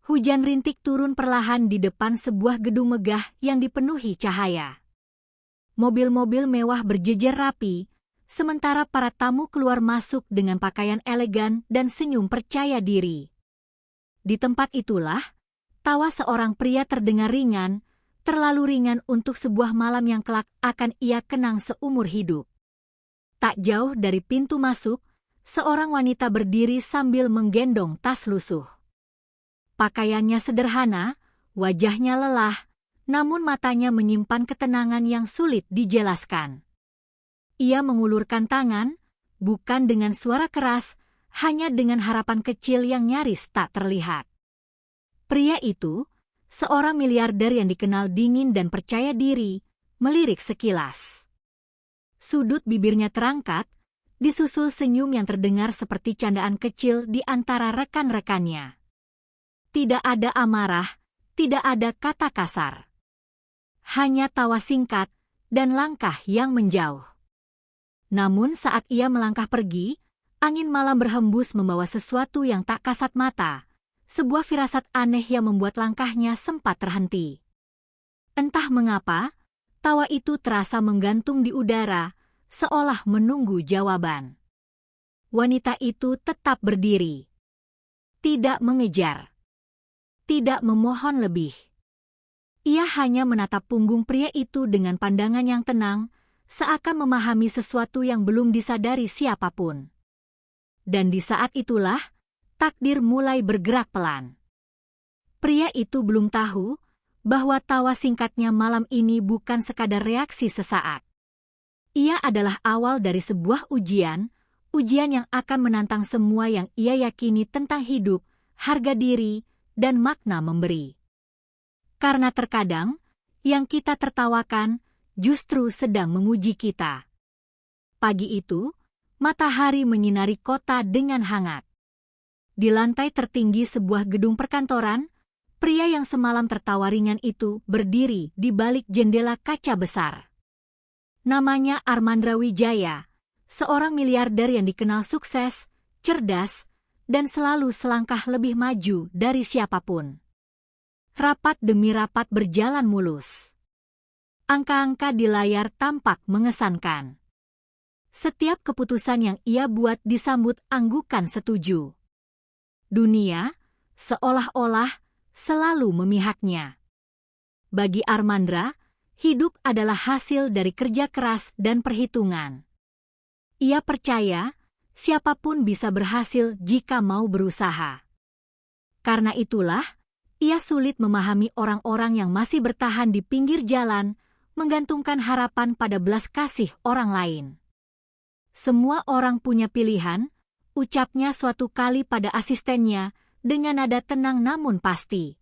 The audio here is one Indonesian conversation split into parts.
Hujan rintik turun perlahan di depan sebuah gedung megah yang dipenuhi cahaya. Mobil-mobil mewah berjejer rapi, sementara para tamu keluar masuk dengan pakaian elegan dan senyum percaya diri. Di tempat itulah, tawa seorang pria terdengar ringan, terlalu ringan untuk sebuah malam yang kelak akan ia kenang seumur hidup. Tak jauh dari pintu masuk, seorang wanita berdiri sambil menggendong tas lusuh. Pakaiannya sederhana, wajahnya lelah, namun matanya menyimpan ketenangan yang sulit dijelaskan. Ia mengulurkan tangan, bukan dengan suara keras, hanya dengan harapan kecil yang nyaris tak terlihat. Pria itu, seorang miliarder yang dikenal dingin dan percaya diri, melirik sekilas. Sudut bibirnya terangkat, disusul senyum yang terdengar seperti candaan kecil di antara rekan-rekannya. Tidak ada amarah, tidak ada kata kasar. Hanya tawa singkat dan langkah yang menjauh. Namun saat ia melangkah pergi, angin malam berhembus membawa sesuatu yang tak kasat mata, sebuah firasat aneh yang membuat langkahnya sempat terhenti. Entah mengapa, tawa itu terasa menggantung di udara, seolah menunggu jawaban. Wanita itu tetap berdiri. Tidak mengejar. Tidak memohon lebih. Ia hanya menatap punggung pria itu dengan pandangan yang tenang, seakan memahami sesuatu yang belum disadari siapapun. Dan di saat itulah, takdir mulai bergerak pelan. Pria itu belum tahu bahwa tawa singkatnya malam ini bukan sekadar reaksi sesaat. Ia adalah awal dari sebuah ujian yang akan menantang semua yang ia yakini tentang hidup, harga diri, dan makna memberi. Karena terkadang, yang kita tertawakan justru sedang menguji kita. Pagi itu, matahari menyinari kota dengan hangat. Di lantai tertinggi sebuah gedung perkantoran, pria yang semalam tertawa ringan itu berdiri di balik jendela kaca besar. Namanya Armandra Wijaya, seorang miliarder yang dikenal sukses, cerdas, dan selalu selangkah lebih maju dari siapapun. Rapat demi rapat berjalan mulus. Angka-angka di layar tampak mengesankan. Setiap keputusan yang ia buat disambut anggukan setuju. Dunia, seolah-olah, selalu memihaknya. Bagi Armandra, hidup adalah hasil dari kerja keras dan perhitungan. Ia percaya, siapapun bisa berhasil jika mau berusaha. Karena itulah, ia sulit memahami orang-orang yang masih bertahan di pinggir jalan, menggantungkan harapan pada belas kasih orang lain. Semua orang punya pilihan, ucapnya suatu kali pada asistennya dengan nada tenang namun pasti.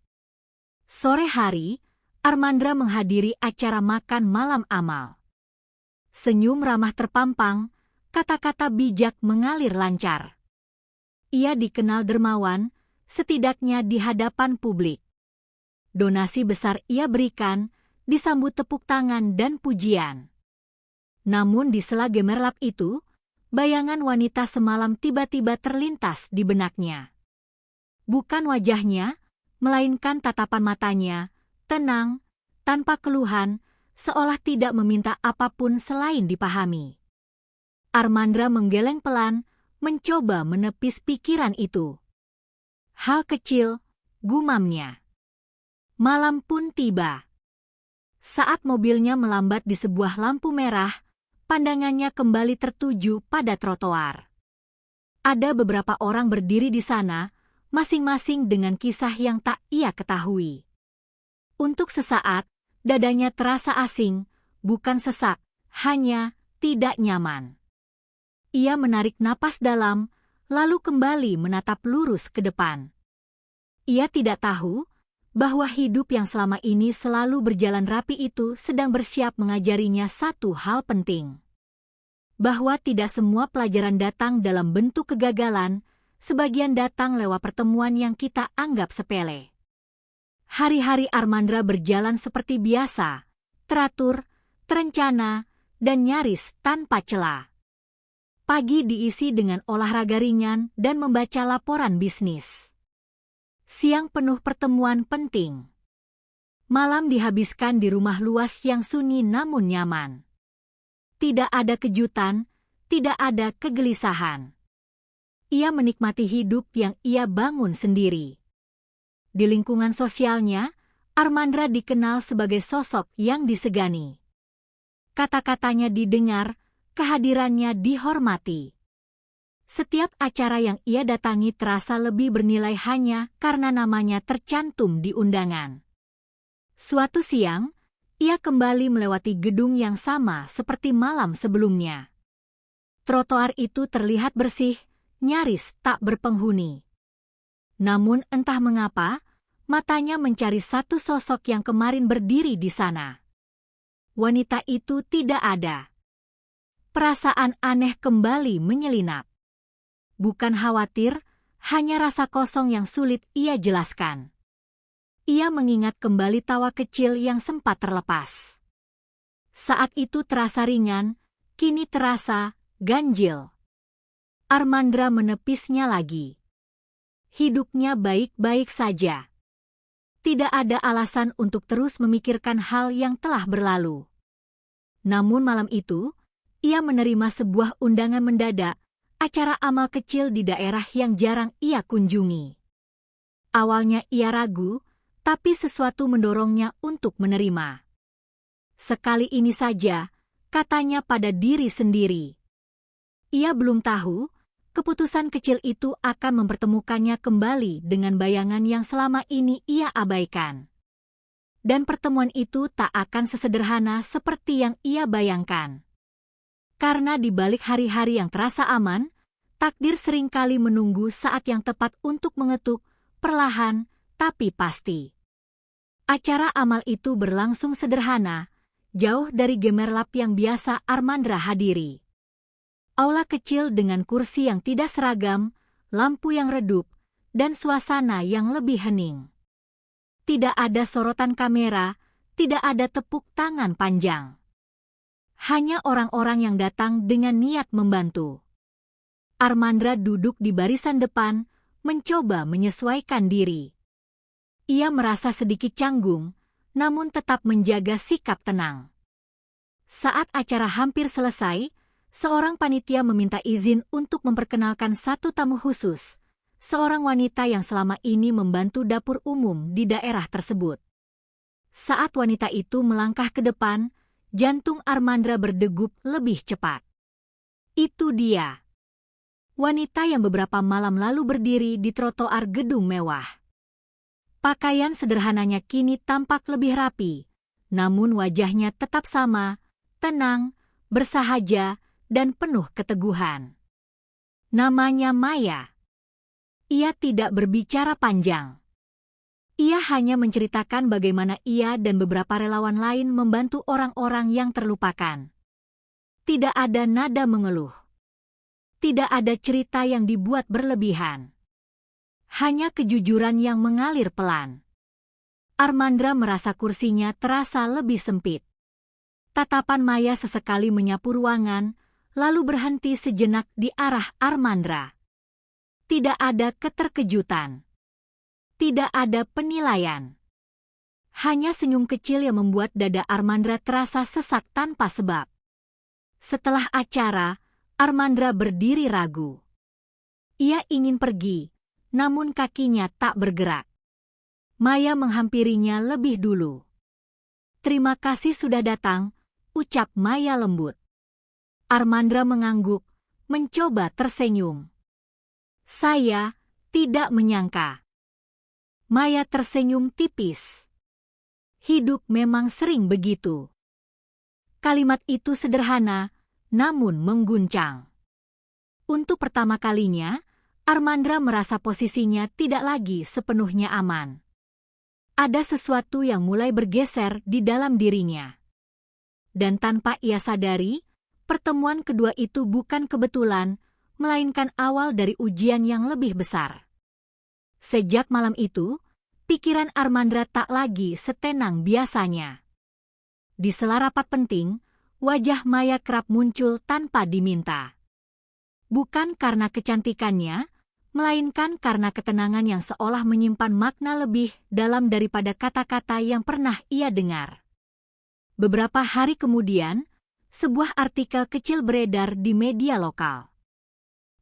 Sore hari, Armandra menghadiri acara makan malam amal. Senyum ramah terpampang, kata-kata bijak mengalir lancar. Ia dikenal dermawan, setidaknya di hadapan publik. Donasi besar ia berikan, disambut tepuk tangan dan pujian. Namun di sela gemerlap itu, bayangan wanita semalam tiba-tiba terlintas di benaknya. Bukan wajahnya, melainkan tatapan matanya, tenang, tanpa keluhan, seolah tidak meminta apapun selain dipahami. Armandra menggeleng pelan, mencoba menepis pikiran itu. Hal kecil, gumamnya. Malam pun tiba. Saat mobilnya melambat di sebuah lampu merah, pandangannya kembali tertuju pada trotoar. Ada beberapa orang berdiri di sana, masing-masing dengan kisah yang tak ia ketahui. Untuk sesaat, dadanya terasa asing, bukan sesak, hanya tidak nyaman. Ia menarik napas dalam, lalu kembali menatap lurus ke depan. Ia tidak tahu bahwa hidup yang selama ini selalu berjalan rapi itu sedang bersiap mengajarinya satu hal penting. Bahwa tidak semua pelajaran datang dalam bentuk kegagalan, sebagian datang lewat pertemuan yang kita anggap sepele. Hari-hari Armandra berjalan seperti biasa, teratur, terencana, dan nyaris tanpa celah. Pagi diisi dengan olahraga ringan dan membaca laporan bisnis. Siang penuh pertemuan penting. Malam dihabiskan di rumah luas yang sunyi namun nyaman. Tidak ada kejutan, tidak ada kegelisahan. Ia menikmati hidup yang ia bangun sendiri. Di lingkungan sosialnya, Armandra dikenal sebagai sosok yang disegani. Kata-katanya didengar, kehadirannya dihormati. Setiap acara yang ia datangi terasa lebih bernilai hanya karena namanya tercantum di undangan. Suatu siang, ia kembali melewati gedung yang sama seperti malam sebelumnya. Trotoar itu terlihat bersih, nyaris tak berpenghuni. Namun entah mengapa, matanya mencari satu sosok yang kemarin berdiri di sana. Wanita itu tidak ada. Perasaan aneh kembali menyelinap. Bukan khawatir, hanya rasa kosong yang sulit ia jelaskan. Ia mengingat kembali tawa kecil yang sempat terlepas. Saat itu terasa ringan, kini terasa ganjil. Armandra menepisnya lagi. Hidupnya baik-baik saja. Tidak ada alasan untuk terus memikirkan hal yang telah berlalu. Namun malam itu, ia menerima sebuah undangan mendadak, acara amal kecil di daerah yang jarang ia kunjungi. Awalnya ia ragu, tapi sesuatu mendorongnya untuk menerima. Sekali ini saja, katanya pada diri sendiri. Ia belum tahu, keputusan kecil itu akan mempertemukannya kembali dengan bayangan yang selama ini ia abaikan. Dan pertemuan itu tak akan sesederhana seperti yang ia bayangkan. Karena di balik hari-hari yang terasa aman, takdir seringkali menunggu saat yang tepat untuk mengetuk, perlahan, tapi pasti. Acara amal itu berlangsung sederhana, jauh dari gemerlap yang biasa Armandra hadiri. Aula kecil dengan kursi yang tidak seragam, lampu yang redup, dan suasana yang lebih hening. Tidak ada sorotan kamera, tidak ada tepuk tangan panjang. Hanya orang-orang yang datang dengan niat membantu. Armandra duduk di barisan depan, mencoba menyesuaikan diri. Ia merasa sedikit canggung, namun tetap menjaga sikap tenang. Saat acara hampir selesai, seorang panitia meminta izin untuk memperkenalkan satu tamu khusus, seorang wanita yang selama ini membantu dapur umum di daerah tersebut. Saat wanita itu melangkah ke depan, jantung Armandra berdegup lebih cepat. Itu dia. Wanita yang beberapa malam lalu berdiri di trotoar gedung mewah. Pakaian sederhananya kini tampak lebih rapi, namun wajahnya tetap sama, tenang, bersahaja, dan penuh keteguhan. Namanya Maya. Ia tidak berbicara panjang. Ia hanya menceritakan bagaimana ia dan beberapa relawan lain membantu orang-orang yang terlupakan. Tidak ada nada mengeluh. Tidak ada cerita yang dibuat berlebihan. Hanya kejujuran yang mengalir pelan. Armandra merasa kursinya terasa lebih sempit. Tatapan Maya sesekali menyapu ruangan, lalu berhenti sejenak di arah Armandra. Tidak ada keterkejutan. Tidak ada penilaian. Hanya senyum kecil yang membuat dada Armandra terasa sesak tanpa sebab. Setelah acara, Armandra berdiri ragu. Ia ingin pergi, namun kakinya tak bergerak. Maya menghampirinya lebih dulu. "Terima kasih sudah datang," ucap Maya lembut. Armandra mengangguk, mencoba tersenyum. "Saya tidak menyangka." Maya tersenyum tipis. Hidup memang sering begitu. Kalimat itu sederhana, namun mengguncang. Untuk pertama kalinya, Armandra merasa posisinya tidak lagi sepenuhnya aman. Ada sesuatu yang mulai bergeser di dalam dirinya. Dan tanpa ia sadari, pertemuan kedua itu bukan kebetulan, melainkan awal dari ujian yang lebih besar. Sejak malam itu, pikiran Armandra tak lagi setenang biasanya. Di sela rapat penting, wajah Maya kerap muncul tanpa diminta. Bukan karena kecantikannya, melainkan karena ketenangan yang seolah menyimpan makna lebih dalam daripada kata-kata yang pernah ia dengar. Beberapa hari kemudian, sebuah artikel kecil beredar di media lokal.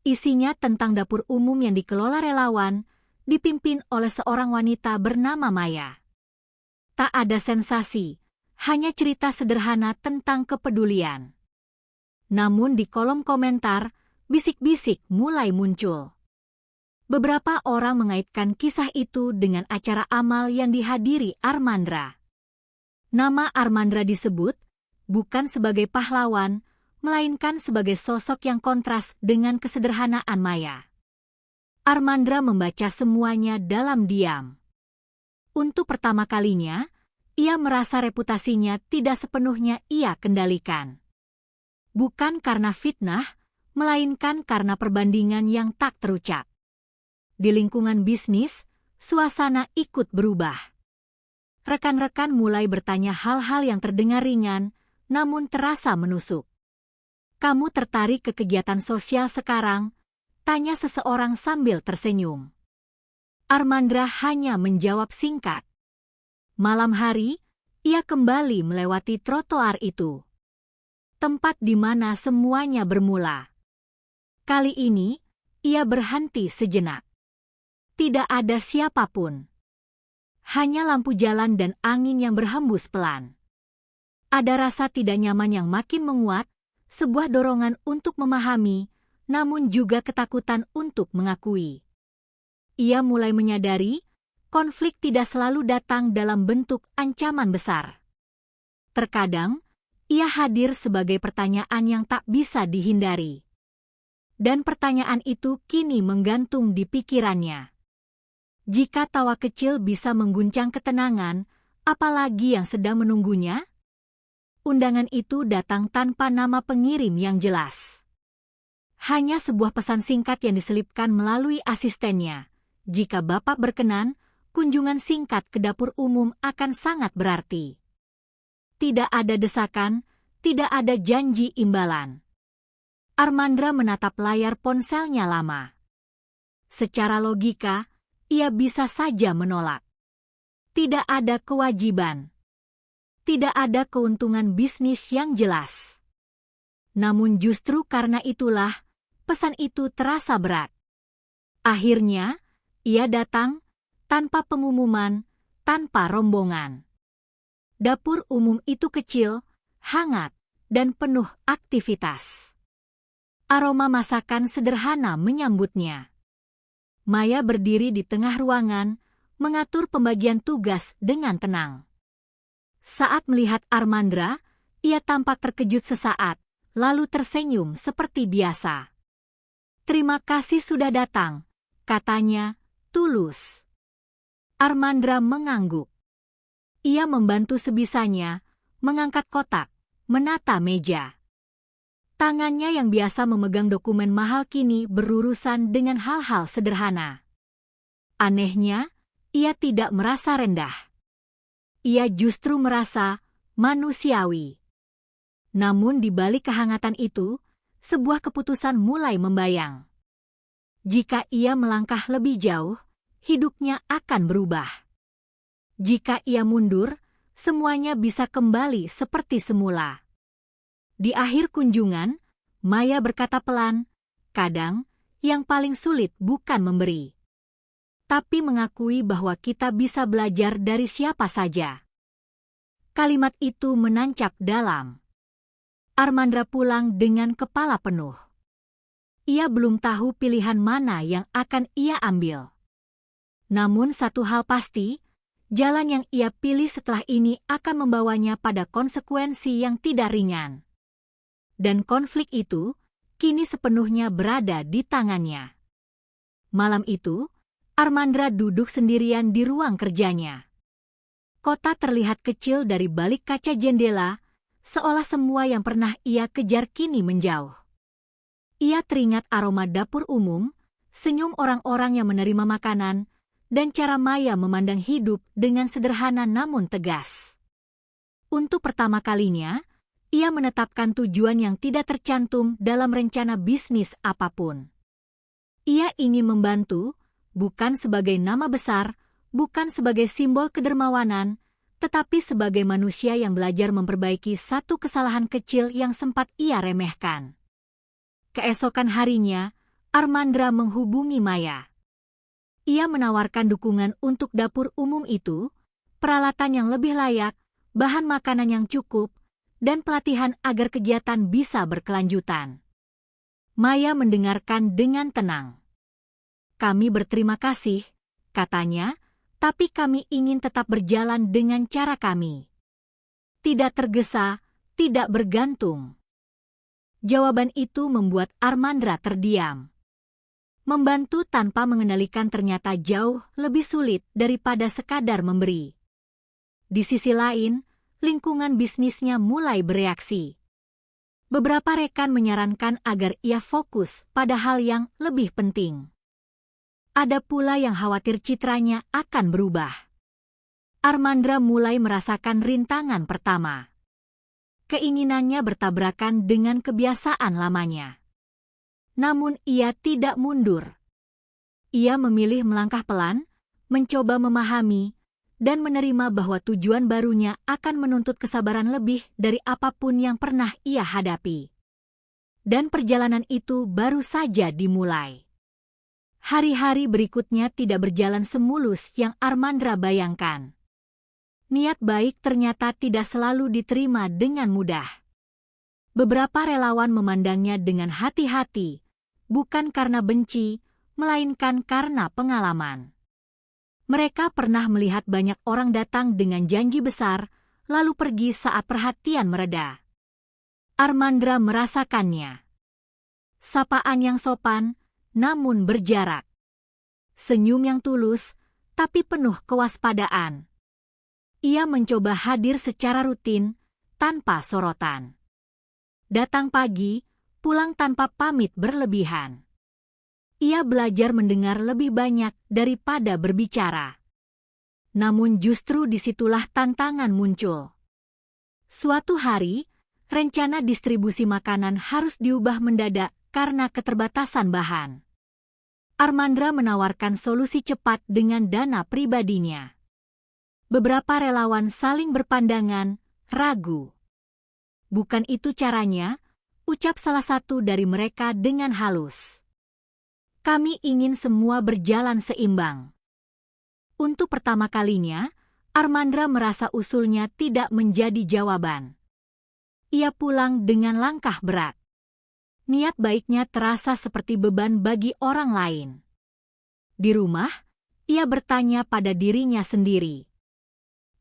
Isinya tentang dapur umum yang dikelola relawan, dipimpin oleh seorang wanita bernama Maya. Tak ada sensasi, hanya cerita sederhana tentang kepedulian. Namun di kolom komentar, bisik-bisik mulai muncul. Beberapa orang mengaitkan kisah itu dengan acara amal yang dihadiri Armandra. Nama Armandra disebut bukan sebagai pahlawan, melainkan sebagai sosok yang kontras dengan kesederhanaan Maya. Armandra membaca semuanya dalam diam. Untuk pertama kalinya, ia merasa reputasinya tidak sepenuhnya ia kendalikan. Bukan karena fitnah, melainkan karena perbandingan yang tak terucap. Di lingkungan bisnis, suasana ikut berubah. Rekan-rekan mulai bertanya hal-hal yang terdengar ringan, namun terasa menusuk. "Kamu tertarik ke kegiatan sosial sekarang?" tanya seseorang sambil tersenyum. Armandra hanya menjawab singkat. Malam hari, ia kembali melewati trotoar itu. Tempat di mana semuanya bermula. Kali ini, ia berhenti sejenak. Tidak ada siapapun. Hanya lampu jalan dan angin yang berhembus pelan. Ada rasa tidak nyaman yang makin menguat, sebuah dorongan untuk memahami, namun juga ketakutan untuk mengakui. Ia mulai menyadari, konflik tidak selalu datang dalam bentuk ancaman besar. Terkadang, ia hadir sebagai pertanyaan yang tak bisa dihindari. Dan pertanyaan itu kini menggantung di pikirannya. Jika tawa kecil bisa mengguncang ketenangan, apalagi yang sedang menunggunya? Undangan itu datang tanpa nama pengirim yang jelas. Hanya sebuah pesan singkat yang diselipkan melalui asistennya. Jika Bapak berkenan, kunjungan singkat ke dapur umum akan sangat berarti. Tidak ada desakan, tidak ada janji imbalan. Armandra menatap layar ponselnya lama. Secara logika, ia bisa saja menolak. Tidak ada kewajiban. Tidak ada keuntungan bisnis yang jelas. Namun justru karena itulah, pesan itu terasa berat. Akhirnya, ia datang, tanpa pengumuman, tanpa rombongan. Dapur umum itu kecil, hangat, dan penuh aktivitas. Aroma masakan sederhana menyambutnya. Maya berdiri di tengah ruangan, mengatur pembagian tugas dengan tenang. Saat melihat Armandra, ia tampak terkejut sesaat, lalu tersenyum seperti biasa. "Terima kasih sudah datang," katanya, tulus. Armandra mengangguk. Ia membantu sebisanya, mengangkat kotak, menata meja. Tangannya yang biasa memegang dokumen mahal kini berurusan dengan hal-hal sederhana. Anehnya, ia tidak merasa rendah. Ia justru merasa manusiawi. Namun di balik kehangatan itu, sebuah keputusan mulai membayang. Jika ia melangkah lebih jauh, hidupnya akan berubah. Jika ia mundur, semuanya bisa kembali seperti semula. Di akhir kunjungan, Maya berkata pelan, "Kadang, yang paling sulit bukan memberi, tapi mengakui bahwa kita bisa belajar dari siapa saja." Kalimat itu menancap dalam. Armandra pulang dengan kepala penuh. Ia belum tahu pilihan mana yang akan ia ambil. Namun satu hal pasti, jalan yang ia pilih setelah ini akan membawanya pada konsekuensi yang tidak ringan. Dan konflik itu kini sepenuhnya berada di tangannya. Malam itu, Armandra duduk sendirian di ruang kerjanya. Kota terlihat kecil dari balik kaca jendela, seolah semua yang pernah ia kejar kini menjauh. Ia teringat aroma dapur umum, senyum orang-orang yang menerima makanan, dan cara Maya memandang hidup dengan sederhana namun tegas. Untuk pertama kalinya, ia menetapkan tujuan yang tidak tercantum dalam rencana bisnis apapun. Ia ingin membantu, bukan sebagai nama besar, bukan sebagai simbol kedermawanan, tetapi sebagai manusia yang belajar memperbaiki satu kesalahan kecil yang sempat ia remehkan. Keesokan harinya, Armandra menghubungi Maya. Ia menawarkan dukungan untuk dapur umum itu, peralatan yang lebih layak, bahan makanan yang cukup, dan pelatihan agar kegiatan bisa berkelanjutan. Maya mendengarkan dengan tenang. "Kami berterima kasih," katanya, "tapi kami ingin tetap berjalan dengan cara kami. Tidak tergesa, tidak bergantung." Jawaban itu membuat Armandra terdiam. Membantu tanpa mengendalikan ternyata jauh lebih sulit daripada sekadar memberi. Di sisi lain, lingkungan bisnisnya mulai bereaksi. Beberapa rekan menyarankan agar ia fokus pada hal yang lebih penting. Ada pula yang khawatir citranya akan berubah. Armandra mulai merasakan rintangan pertama. Keinginannya bertabrakan dengan kebiasaan lamanya. Namun ia tidak mundur. Ia memilih melangkah pelan, mencoba memahami, dan menerima bahwa tujuan barunya akan menuntut kesabaran lebih dari apapun yang pernah ia hadapi. Dan perjalanan itu baru saja dimulai. Hari-hari berikutnya tidak berjalan semulus yang Armandra bayangkan. Niat baik ternyata tidak selalu diterima dengan mudah. Beberapa relawan memandangnya dengan hati-hati, bukan karena benci, melainkan karena pengalaman. Mereka pernah melihat banyak orang datang dengan janji besar, lalu pergi saat perhatian mereda. Armandra merasakannya. Sapaan yang sopan, namun berjarak. Senyum yang tulus, tapi penuh kewaspadaan. Ia mencoba hadir secara rutin, tanpa sorotan. Datang pagi, pulang tanpa pamit berlebihan. Ia belajar mendengar lebih banyak daripada berbicara. Namun justru disitulah tantangan muncul. Suatu hari, rencana distribusi makanan harus diubah mendadak karena keterbatasan bahan. Armandra menawarkan solusi cepat dengan dana pribadinya. Beberapa relawan saling berpandangan, ragu. "Bukan itu caranya," ucap salah satu dari mereka dengan halus. "Kami ingin semua berjalan seimbang." Untuk pertama kalinya, Armandra merasa usulnya tidak menjadi jawaban. Ia pulang dengan langkah berat. Niat baiknya terasa seperti beban bagi orang lain. Di rumah, ia bertanya pada dirinya sendiri.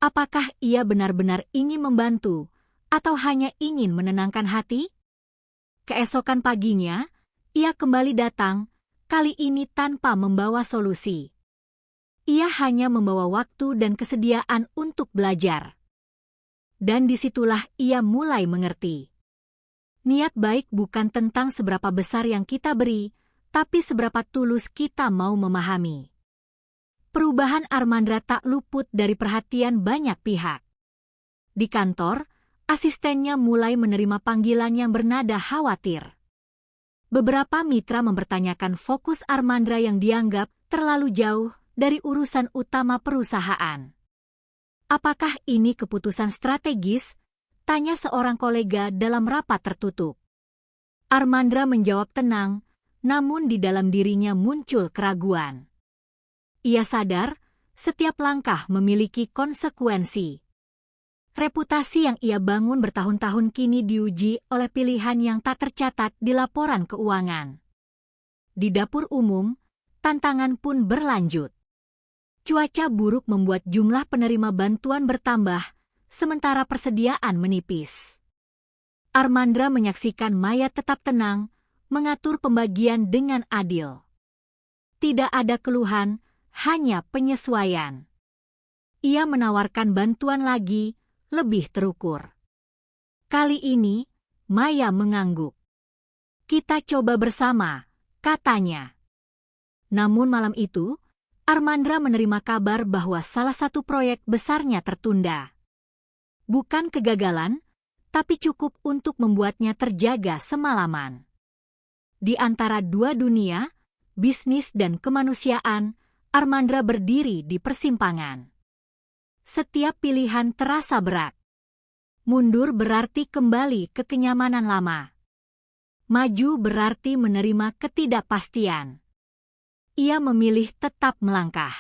Apakah ia benar-benar ingin membantu, atau hanya ingin menenangkan hati? Keesokan paginya, ia kembali datang, kali ini tanpa membawa solusi. Ia hanya membawa waktu dan kesediaan untuk belajar. Dan disitulah ia mulai mengerti. Niat baik bukan tentang seberapa besar yang kita beri, tapi seberapa tulus kita mau memahami. Perubahan Armandra tak luput dari perhatian banyak pihak. Di kantor, asistennya mulai menerima panggilan yang bernada khawatir. Beberapa mitra mempertanyakan fokus Armandra yang dianggap terlalu jauh dari urusan utama perusahaan. "Apakah ini keputusan strategis?" tanya seorang kolega dalam rapat tertutup. Armandra menjawab tenang, namun di dalam dirinya muncul keraguan. Ia sadar, setiap langkah memiliki konsekuensi. Reputasi yang ia bangun bertahun-tahun kini diuji oleh pilihan yang tak tercatat di laporan keuangan. Di dapur umum, tantangan pun berlanjut. Cuaca buruk membuat jumlah penerima bantuan bertambah, sementara persediaan menipis. Armandra menyaksikan Maya tetap tenang, mengatur pembagian dengan adil. Tidak ada keluhan, hanya penyesuaian. Ia menawarkan bantuan lagi, lebih terukur. Kali ini, Maya mengangguk. "Kita coba bersama," katanya. Namun malam itu, Armandra menerima kabar bahwa salah satu proyek besarnya tertunda. Bukan kegagalan, tapi cukup untuk membuatnya terjaga semalaman. Di antara dua dunia, bisnis dan kemanusiaan, Armandra berdiri di persimpangan. Setiap pilihan terasa berat. Mundur berarti kembali ke kenyamanan lama. Maju berarti menerima ketidakpastian. Ia memilih tetap melangkah.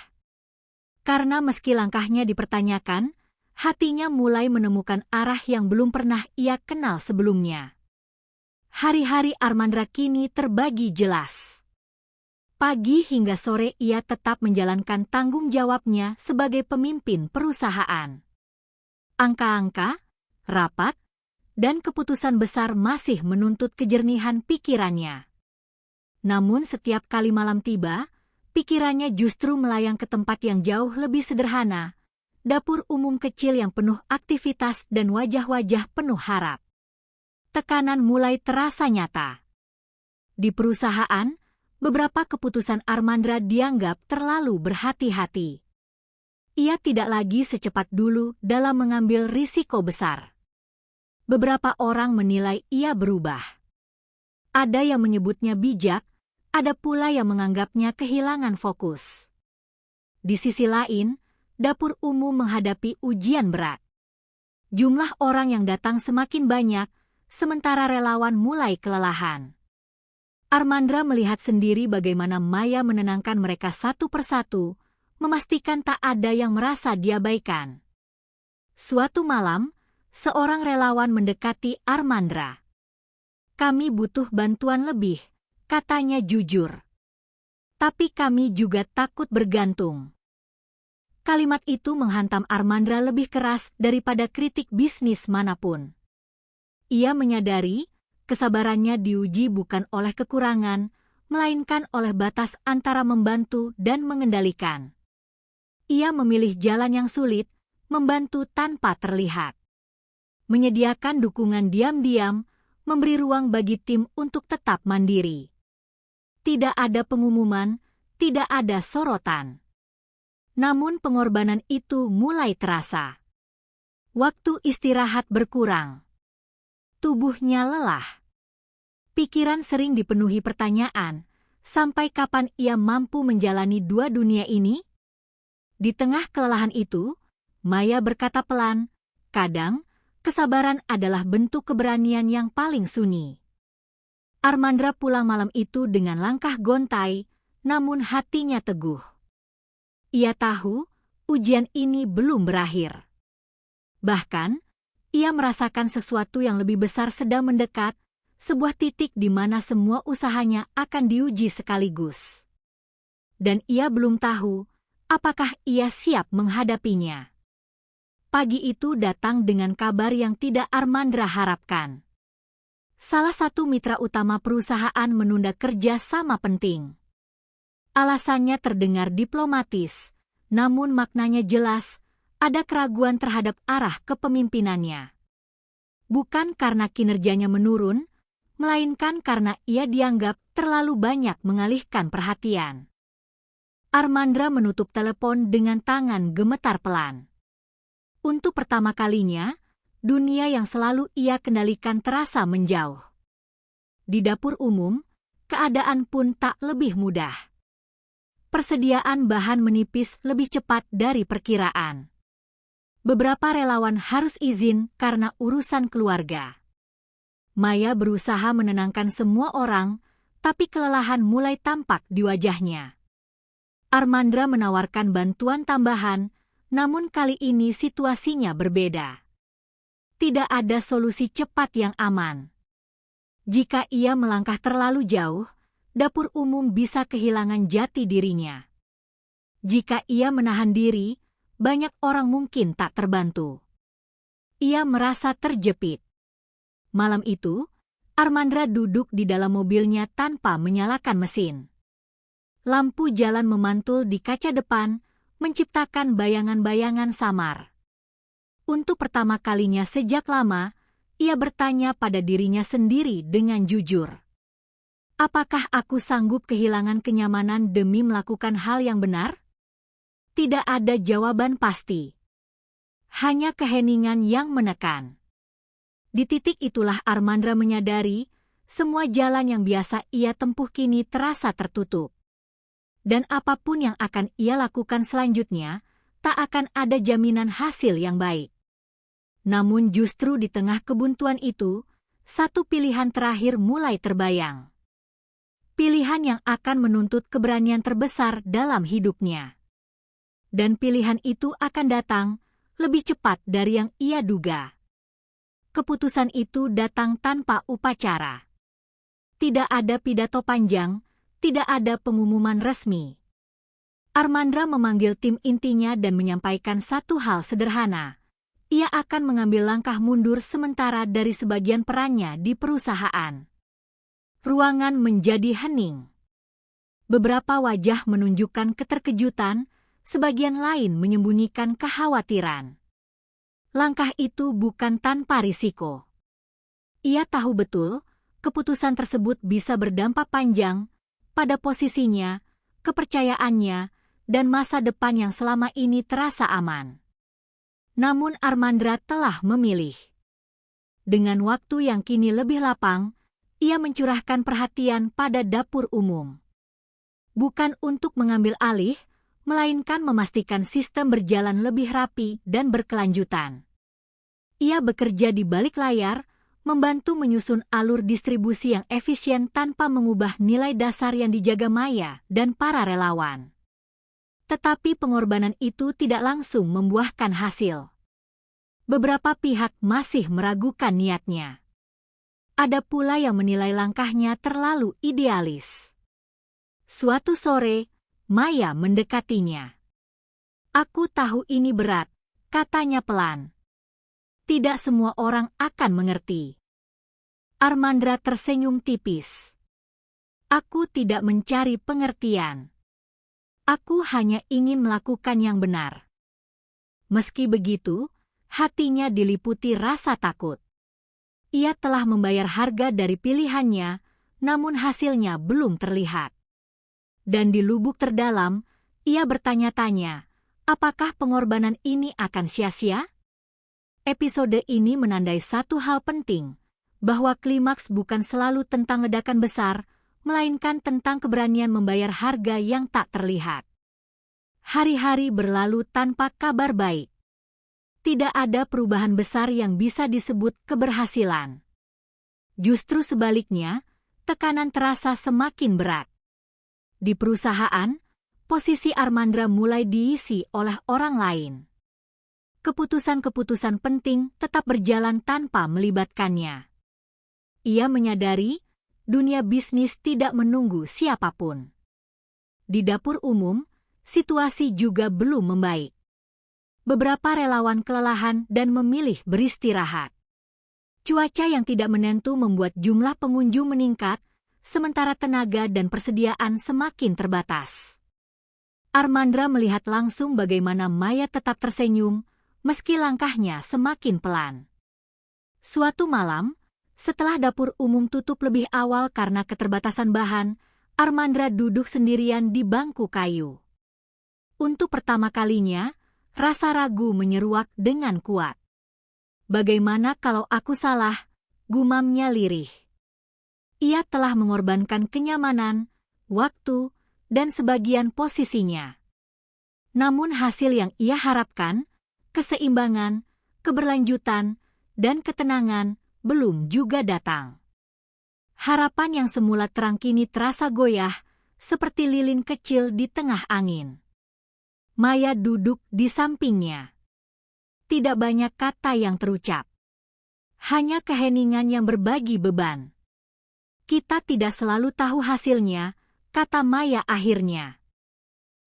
Karena meski langkahnya dipertanyakan, hatinya mulai menemukan arah yang belum pernah ia kenal sebelumnya. Hari-hari Armandra kini terbagi jelas. Pagi hingga sore ia tetap menjalankan tanggung jawabnya sebagai pemimpin perusahaan. Angka-angka, rapat, dan keputusan besar masih menuntut kejernihan pikirannya. Namun setiap kali malam tiba, pikirannya justru melayang ke tempat yang jauh lebih sederhana, dapur umum kecil yang penuh aktivitas dan wajah-wajah penuh harap. Tekanan mulai terasa nyata. Di perusahaan, beberapa keputusan Armandra dianggap terlalu berhati-hati. Ia tidak lagi secepat dulu dalam mengambil risiko besar. Beberapa orang menilai ia berubah. Ada yang menyebutnya bijak, ada pula yang menganggapnya kehilangan fokus. Di sisi lain, dapur umum menghadapi ujian berat. Jumlah orang yang datang semakin banyak, sementara relawan mulai kelelahan. Armandra melihat sendiri bagaimana Maya menenangkan mereka satu persatu, memastikan tak ada yang merasa diabaikan. Suatu malam, seorang relawan mendekati Armandra. "Kami butuh bantuan lebih," katanya jujur. "Tapi kami juga takut bergantung." Kalimat itu menghantam Armandra lebih keras daripada kritik bisnis manapun. Ia menyadari kesabarannya diuji bukan oleh kekurangan, melainkan oleh batas antara membantu dan mengendalikan. Ia memilih jalan yang sulit, membantu tanpa terlihat. Menyediakan dukungan diam-diam, memberi ruang bagi tim untuk tetap mandiri. Tidak ada pengumuman, tidak ada sorotan. Namun pengorbanan itu mulai terasa. Waktu istirahat berkurang. Tubuhnya lelah. Pikiran sering dipenuhi pertanyaan, sampai kapan ia mampu menjalani dua dunia ini? Di tengah kelelahan itu, Maya berkata pelan, "Kadang, kesabaran adalah bentuk keberanian yang paling sunyi." Armandra pulang malam itu dengan langkah gontai, namun hatinya teguh. Ia tahu, ujian ini belum berakhir. Bahkan, ia merasakan sesuatu yang lebih besar sedang mendekat, sebuah titik di mana semua usahanya akan diuji sekaligus. Dan ia belum tahu, apakah ia siap menghadapinya. Pagi itu datang dengan kabar yang tidak Armandra harapkan. Salah satu mitra utama perusahaan menunda kerja sama penting. Alasannya terdengar diplomatis, namun maknanya jelas, ada keraguan terhadap arah kepemimpinannya. Bukan karena kinerjanya menurun, melainkan karena ia dianggap terlalu banyak mengalihkan perhatian. Armandra menutup telepon dengan tangan gemetar pelan. Untuk pertama kalinya, dunia yang selalu ia kendalikan terasa menjauh. Di dapur umum, keadaan pun tak lebih mudah. Persediaan bahan menipis lebih cepat dari perkiraan. Beberapa relawan harus izin karena urusan keluarga. Maya berusaha menenangkan semua orang, tapi kelelahan mulai tampak di wajahnya. Armandra menawarkan bantuan tambahan, namun kali ini situasinya berbeda. Tidak ada solusi cepat yang aman. Jika ia melangkah terlalu jauh, dapur umum bisa kehilangan jati dirinya. Jika ia menahan diri, banyak orang mungkin tak terbantu. Ia merasa terjepit. Malam itu, Armandra duduk di dalam mobilnya tanpa menyalakan mesin. Lampu jalan memantul di kaca depan, menciptakan bayangan-bayangan samar. Untuk pertama kalinya sejak lama, ia bertanya pada dirinya sendiri dengan jujur. Apakah aku sanggup kehilangan kenyamanan demi melakukan hal yang benar? Tidak ada jawaban pasti. Hanya keheningan yang menekan. Di titik itulah Armandra menyadari, semua jalan yang biasa ia tempuh kini terasa tertutup. Dan apapun yang akan ia lakukan selanjutnya, tak akan ada jaminan hasil yang baik. Namun justru di tengah kebuntuan itu, satu pilihan terakhir mulai terbayang. Pilihan yang akan menuntut keberanian terbesar dalam hidupnya. Dan pilihan itu akan datang lebih cepat dari yang ia duga. Keputusan itu datang tanpa upacara. Tidak ada pidato panjang, tidak ada pengumuman resmi. Armandra memanggil tim intinya dan menyampaikan satu hal sederhana. Ia akan mengambil langkah mundur sementara dari sebagian perannya di perusahaan. Ruangan menjadi hening. Beberapa wajah menunjukkan keterkejutan, sebagian lain menyembunyikan kekhawatiran. Langkah itu bukan tanpa risiko. Ia tahu betul, keputusan tersebut bisa berdampak panjang pada posisinya, kepercayaannya, dan masa depan yang selama ini terasa aman. Namun Armandra telah memilih. Dengan waktu yang kini lebih lapang, ia mencurahkan perhatian pada dapur umum. Bukan untuk mengambil alih, melainkan memastikan sistem berjalan lebih rapi dan berkelanjutan. Ia bekerja di balik layar, membantu menyusun alur distribusi yang efisien tanpa mengubah nilai dasar yang dijaga Maya dan para relawan. Tetapi pengorbanan itu tidak langsung membuahkan hasil. Beberapa pihak masih meragukan niatnya. Ada pula yang menilai langkahnya terlalu idealis. Suatu sore, Maya mendekatinya. "Aku tahu ini berat," katanya pelan. "Tidak semua orang akan mengerti." Armandra tersenyum tipis. "Aku tidak mencari pengertian. Aku hanya ingin melakukan yang benar." Meski begitu, hatinya diliputi rasa takut. Ia telah membayar harga dari pilihannya, namun hasilnya belum terlihat. Dan di lubuk terdalam, ia bertanya-tanya, apakah pengorbanan ini akan sia-sia? Episode ini menandai satu hal penting, bahwa klimaks bukan selalu tentang ledakan besar, melainkan tentang keberanian membayar harga yang tak terlihat. Hari-hari berlalu tanpa kabar baik. Tidak ada perubahan besar yang bisa disebut keberhasilan. Justru sebaliknya, tekanan terasa semakin berat. Di perusahaan, posisi Armandra mulai diisi oleh orang lain. Keputusan-keputusan penting tetap berjalan tanpa melibatkannya. Ia menyadari, dunia bisnis tidak menunggu siapapun. Di dapur umum, situasi juga belum membaik. Beberapa relawan kelelahan dan memilih beristirahat. Cuaca yang tidak menentu membuat jumlah pengunjung meningkat, sementara tenaga dan persediaan semakin terbatas. Armandra melihat langsung bagaimana Maya tetap tersenyum, meski langkahnya semakin pelan. Suatu malam, setelah dapur umum tutup lebih awal karena keterbatasan bahan, Armandra duduk sendirian di bangku kayu. Untuk pertama kalinya, rasa ragu menyeruak dengan kuat. "Bagaimana kalau aku salah?" gumamnya lirih. Ia telah mengorbankan kenyamanan, waktu, dan sebagian posisinya. Namun hasil yang ia harapkan, keseimbangan, keberlanjutan, dan ketenangan, belum juga datang. Harapan yang semula terang kini terasa goyah, seperti lilin kecil di tengah angin. Maya duduk di sampingnya. Tidak banyak kata yang terucap. Hanya keheningan yang berbagi beban. "Kita tidak selalu tahu hasilnya," kata Maya akhirnya.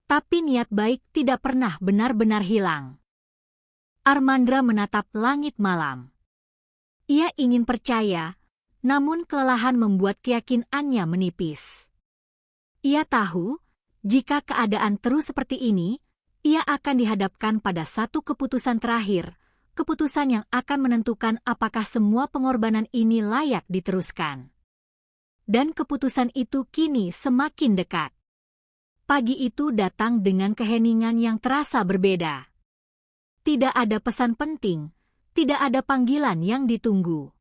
"Tapi niat baik tidak pernah benar-benar hilang." Armandra menatap langit malam. Ia ingin percaya, namun kelelahan membuat keyakinannya menipis. Ia tahu, jika keadaan terus seperti ini, ia akan dihadapkan pada satu keputusan terakhir, keputusan yang akan menentukan apakah semua pengorbanan ini layak diteruskan. Dan keputusan itu kini semakin dekat. Pagi itu datang dengan keheningan yang terasa berbeda. Tidak ada pesan penting, tidak ada panggilan yang ditunggu.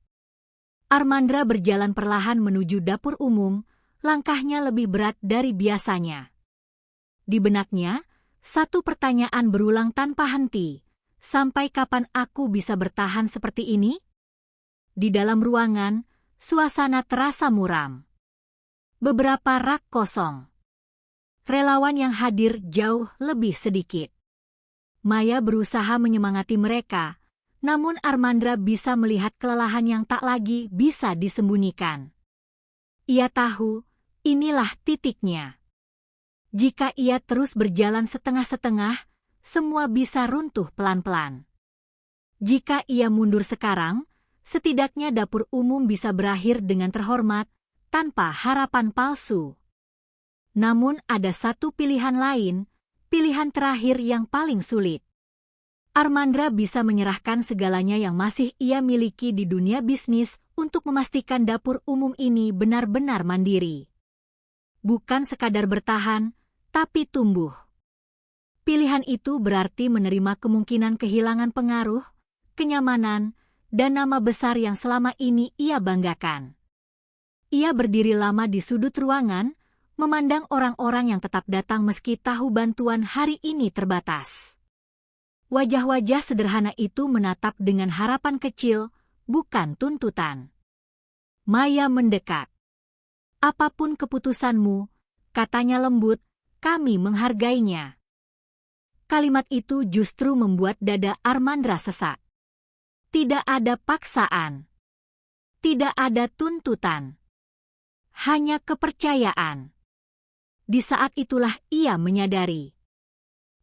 Armandra berjalan perlahan menuju dapur umum, langkahnya lebih berat dari biasanya. Di benaknya, satu pertanyaan berulang tanpa henti. Sampai kapan aku bisa bertahan seperti ini? Di dalam ruangan, suasana terasa muram. Beberapa rak kosong. Relawan yang hadir jauh lebih sedikit. Maya berusaha menyemangati mereka, namun Armandra bisa melihat kelelahan yang tak lagi bisa disembunyikan. Ia tahu, inilah titiknya. Jika ia terus berjalan setengah-setengah, semua bisa runtuh pelan-pelan. Jika ia mundur sekarang, setidaknya dapur umum bisa berakhir dengan terhormat, tanpa harapan palsu. Namun ada satu pilihan lain, pilihan terakhir yang paling sulit. Armandra bisa menyerahkan segalanya yang masih ia miliki di dunia bisnis untuk memastikan dapur umum ini benar-benar mandiri. Bukan sekadar bertahan, tapi tumbuh. Pilihan itu berarti menerima kemungkinan kehilangan pengaruh, kenyamanan, dan nama besar yang selama ini ia banggakan. Ia berdiri lama di sudut ruangan, memandang orang-orang yang tetap datang meski tahu bantuan hari ini terbatas. Wajah-wajah sederhana itu menatap dengan harapan kecil, bukan tuntutan. Maya mendekat. Apapun keputusanmu, katanya lembut, kami menghargainya. Kalimat itu justru membuat dada Armandra sesak. Tidak ada paksaan. Tidak ada tuntutan. Hanya kepercayaan. Di saat itulah ia menyadari.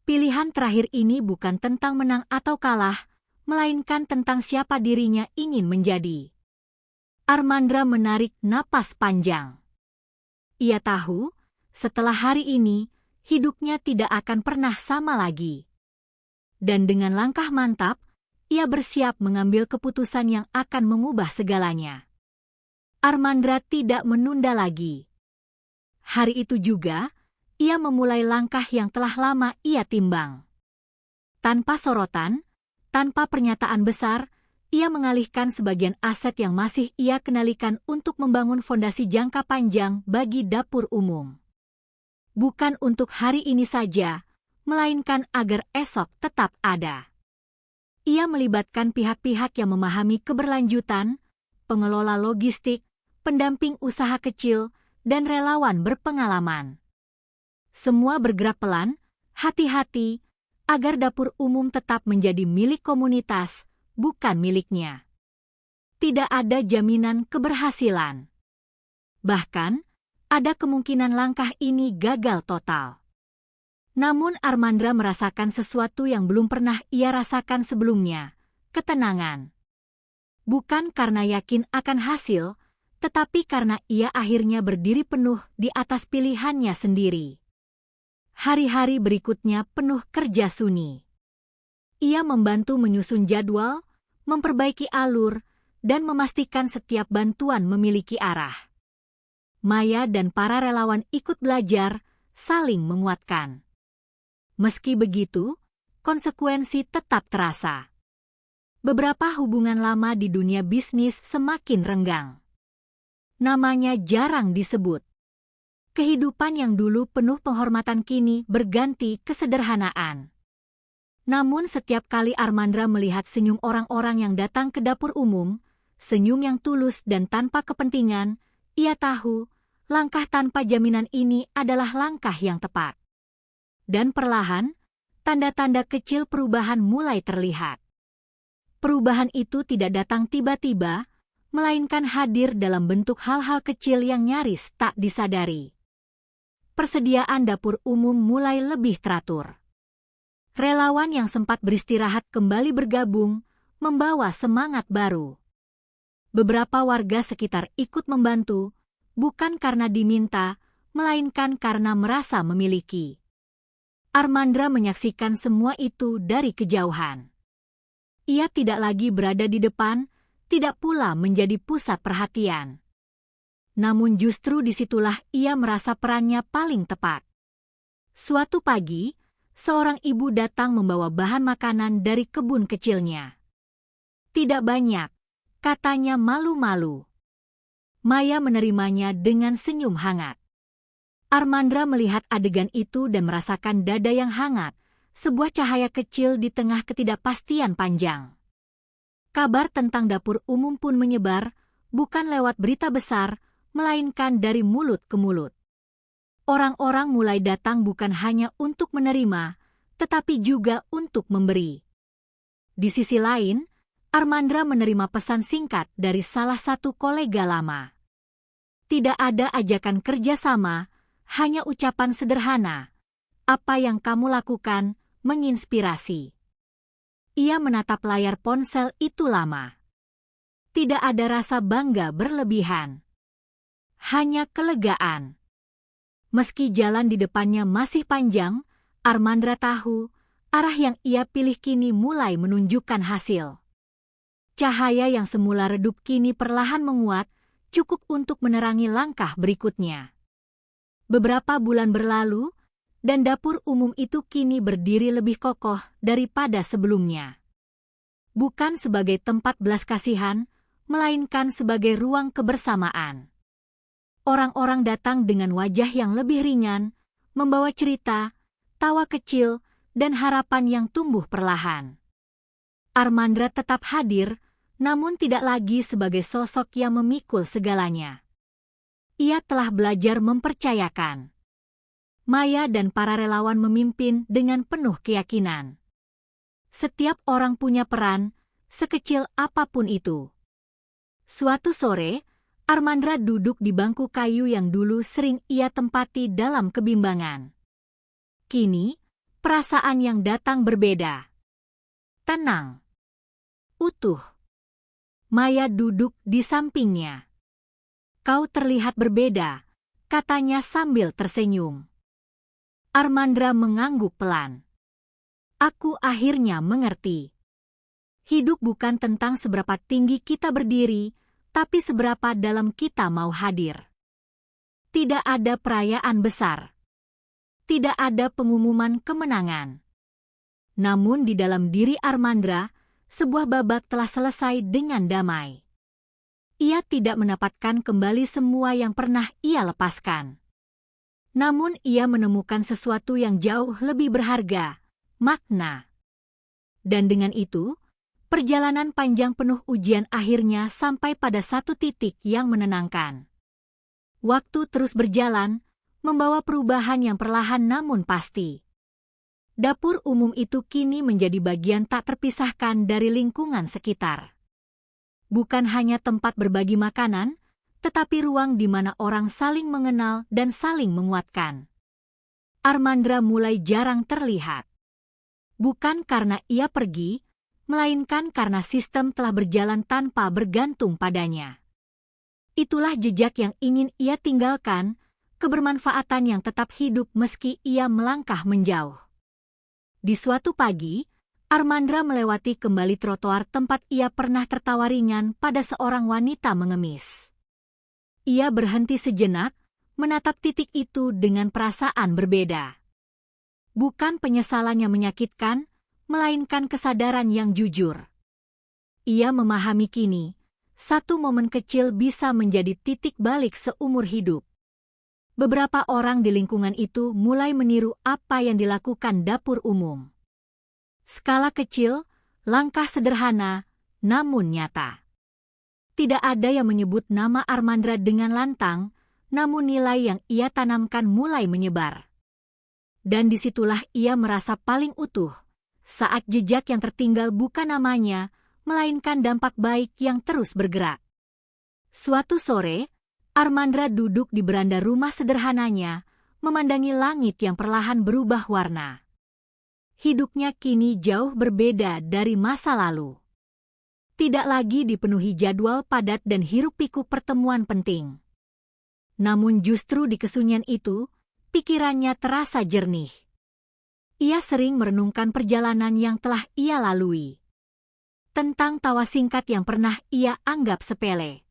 Pilihan terakhir ini bukan tentang menang atau kalah, melainkan tentang siapa dirinya ingin menjadi. Armandra menarik napas panjang. Ia tahu, setelah hari ini, hidupnya tidak akan pernah sama lagi. Dan dengan langkah mantap, ia bersiap mengambil keputusan yang akan mengubah segalanya. Armandra tidak menunda lagi. Hari itu juga, ia memulai langkah yang telah lama ia timbang. Tanpa sorotan, tanpa pernyataan besar, ia mengalihkan sebagian aset yang masih ia kendalikan untuk membangun fondasi jangka panjang bagi dapur umum. Bukan untuk hari ini saja, melainkan agar esok tetap ada. Ia melibatkan pihak-pihak yang memahami keberlanjutan, pengelola logistik, pendamping usaha kecil, dan relawan berpengalaman. Semua bergerak pelan, hati-hati, agar dapur umum tetap menjadi milik komunitas, bukan miliknya. Tidak ada jaminan keberhasilan. Bahkan, ada kemungkinan langkah ini gagal total. Namun Armandra merasakan sesuatu yang belum pernah ia rasakan sebelumnya, ketenangan. Bukan karena yakin akan hasil, tetapi karena ia akhirnya berdiri penuh di atas pilihannya sendiri. Hari-hari berikutnya penuh kerja sunyi. Ia membantu menyusun jadwal, memperbaiki alur, dan memastikan setiap bantuan memiliki arah. Maya dan para relawan ikut belajar, saling menguatkan. Meski begitu, konsekuensi tetap terasa. Beberapa hubungan lama di dunia bisnis semakin renggang. Namanya jarang disebut. Kehidupan yang dulu penuh penghormatan kini berganti kesederhanaan. Namun setiap kali Armandra melihat senyum orang-orang yang datang ke dapur umum, senyum yang tulus dan tanpa kepentingan, ia tahu, langkah tanpa jaminan ini adalah langkah yang tepat. Dan perlahan, tanda-tanda kecil perubahan mulai terlihat. Perubahan itu tidak datang tiba-tiba, melainkan hadir dalam bentuk hal-hal kecil yang nyaris tak disadari. Persediaan dapur umum mulai lebih teratur. Relawan yang sempat beristirahat kembali bergabung, membawa semangat baru. Beberapa warga sekitar ikut membantu, bukan karena diminta, melainkan karena merasa memiliki. Armandra menyaksikan semua itu dari kejauhan. Ia tidak lagi berada di depan, tidak pula menjadi pusat perhatian. Namun justru disitulah ia merasa perannya paling tepat. Suatu pagi, seorang ibu datang membawa bahan makanan dari kebun kecilnya. Tidak banyak, katanya malu-malu. Maya menerimanya dengan senyum hangat. Armandra melihat adegan itu dan merasakan dada yang hangat, sebuah cahaya kecil di tengah ketidakpastian panjang. Kabar tentang dapur umum pun menyebar, bukan lewat berita besar, melainkan dari mulut ke mulut. Orang-orang mulai datang bukan hanya untuk menerima, tetapi juga untuk memberi. Di sisi lain, Armandra menerima pesan singkat dari salah satu kolega lama. Tidak ada ajakan kerjasama, hanya ucapan sederhana. Apa yang kamu lakukan menginspirasi. Ia menatap layar ponsel itu lama. Tidak ada rasa bangga berlebihan. Hanya kelegaan. Meski jalan di depannya masih panjang, Armandra tahu arah yang ia pilih kini mulai menunjukkan hasil. Cahaya yang semula redup kini perlahan menguat, cukup untuk menerangi langkah berikutnya. Beberapa bulan berlalu, dan dapur umum itu kini berdiri lebih kokoh daripada sebelumnya. Bukan sebagai tempat belas kasihan, melainkan sebagai ruang kebersamaan. Orang-orang datang dengan wajah yang lebih ringan, membawa cerita, tawa kecil, dan harapan yang tumbuh perlahan. Armandra tetap hadir, namun tidak lagi sebagai sosok yang memikul segalanya. Ia telah belajar mempercayakan. Maya dan para relawan memimpin dengan penuh keyakinan. Setiap orang punya peran, sekecil apapun itu. Suatu sore, Armandra duduk di bangku kayu yang dulu sering ia tempati dalam kebimbangan. Kini, perasaan yang datang berbeda. Tenang. Utuh. Maya duduk di sampingnya. Kau terlihat berbeda, katanya sambil tersenyum. Armandra mengangguk pelan. Aku akhirnya mengerti. Hidup bukan tentang seberapa tinggi kita berdiri, tapi seberapa dalam kita mau hadir. Tidak ada perayaan besar. Tidak ada pengumuman kemenangan. Namun di dalam diri Armandra, sebuah babak telah selesai dengan damai. Ia tidak mendapatkan kembali semua yang pernah ia lepaskan. Namun ia menemukan sesuatu yang jauh lebih berharga, makna. Dan dengan itu, perjalanan panjang penuh ujian akhirnya sampai pada satu titik yang menenangkan. Waktu terus berjalan, membawa perubahan yang perlahan namun pasti. Dapur umum itu kini menjadi bagian tak terpisahkan dari lingkungan sekitar. Bukan hanya tempat berbagi makanan, tetapi ruang di mana orang saling mengenal dan saling menguatkan. Armandra mulai jarang terlihat. Bukan karena ia pergi, melainkan karena sistem telah berjalan tanpa bergantung padanya. Itulah jejak yang ingin ia tinggalkan, kebermanfaatan yang tetap hidup meski ia melangkah menjauh. Di suatu pagi, Armandra melewati kembali trotoar tempat ia pernah tertawa ringan pada seorang wanita mengemis. Ia berhenti sejenak, menatap titik itu dengan perasaan berbeda. Bukan penyesalan yang menyakitkan, melainkan kesadaran yang jujur. Ia memahami kini, satu momen kecil bisa menjadi titik balik seumur hidup. Beberapa orang di lingkungan itu mulai meniru apa yang dilakukan dapur umum. Skala kecil, langkah sederhana, namun nyata. Tidak ada yang menyebut nama Armandra dengan lantang, namun nilai yang ia tanamkan mulai menyebar. Dan disitulah ia merasa paling utuh, saat jejak yang tertinggal bukan namanya, melainkan dampak baik yang terus bergerak. Suatu sore, Armandra duduk di beranda rumah sederhananya, memandangi langit yang perlahan berubah warna. Hidupnya kini jauh berbeda dari masa lalu. Tidak lagi dipenuhi jadwal padat dan hiruk-pikuk pertemuan penting. Namun justru di kesunyian itu, pikirannya terasa jernih. Ia sering merenungkan perjalanan yang telah ia lalui. Tentang tawa singkat yang pernah ia anggap sepele.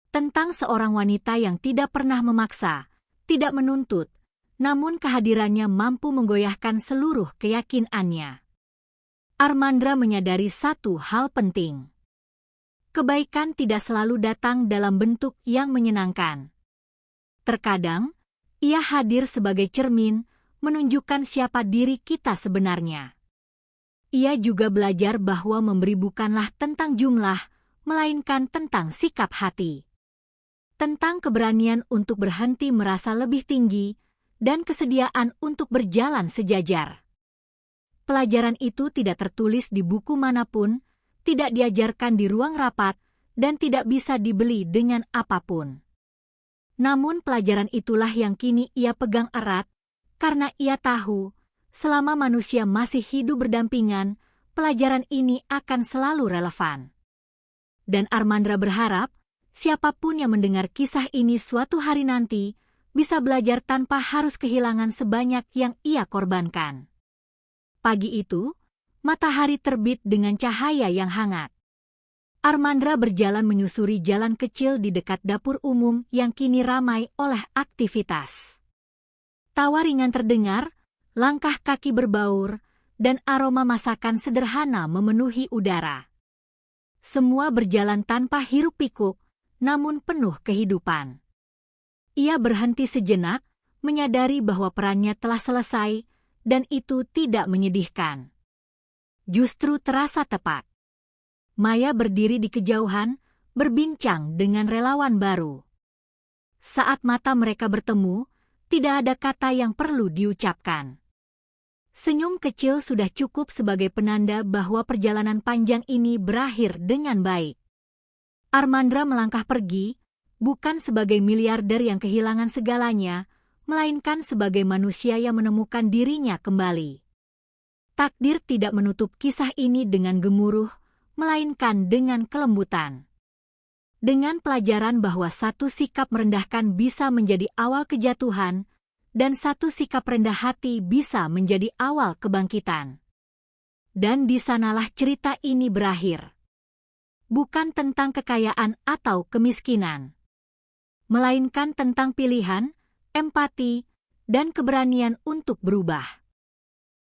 Tentang seorang wanita yang tidak pernah memaksa, tidak menuntut, namun kehadirannya mampu menggoyahkan seluruh keyakinannya. Armandra menyadari satu hal penting. Kebaikan tidak selalu datang dalam bentuk yang menyenangkan. Terkadang, Ia hadir sebagai cermin, menunjukkan siapa diri kita sebenarnya. Ia juga belajar bahwa memberi bukanlah tentang jumlah, melainkan tentang sikap hati. Tentang keberanian untuk berhenti merasa lebih tinggi, dan kesediaan untuk berjalan sejajar. Pelajaran itu tidak tertulis di buku manapun, tidak diajarkan di ruang rapat, dan tidak bisa dibeli dengan apapun. Namun pelajaran itulah yang kini ia pegang erat, karena ia tahu, selama manusia masih hidup berdampingan, pelajaran ini akan selalu relevan. Dan Armandra berharap, siapapun yang mendengar kisah ini suatu hari nanti, bisa belajar tanpa harus kehilangan sebanyak yang ia korbankan. Pagi itu, matahari terbit dengan cahaya yang hangat. Armandra berjalan menyusuri jalan kecil di dekat dapur umum yang kini ramai oleh aktivitas. Tawa ringan terdengar, langkah kaki berbaur, dan aroma masakan sederhana memenuhi udara. Semua berjalan tanpa hiruk-pikuk, namun penuh kehidupan. Ia berhenti sejenak, menyadari bahwa perannya telah selesai, dan itu tidak menyedihkan. Justru terasa tepat. Maya berdiri di kejauhan, berbincang dengan relawan baru. Saat mata mereka bertemu, tidak ada kata yang perlu diucapkan. Senyum kecil sudah cukup sebagai penanda bahwa perjalanan panjang ini berakhir dengan baik. Armandra melangkah pergi, bukan sebagai miliarder yang kehilangan segalanya, melainkan sebagai manusia yang menemukan dirinya kembali. Takdir tidak menutup kisah ini dengan gemuruh, melainkan dengan kelembutan. Dengan pelajaran bahwa satu sikap merendahkan bisa menjadi awal kejatuhan, dan satu sikap rendah hati bisa menjadi awal kebangkitan. Dan di sanalah cerita ini berakhir. Bukan tentang kekayaan atau kemiskinan, melainkan tentang pilihan, empati, dan keberanian untuk berubah.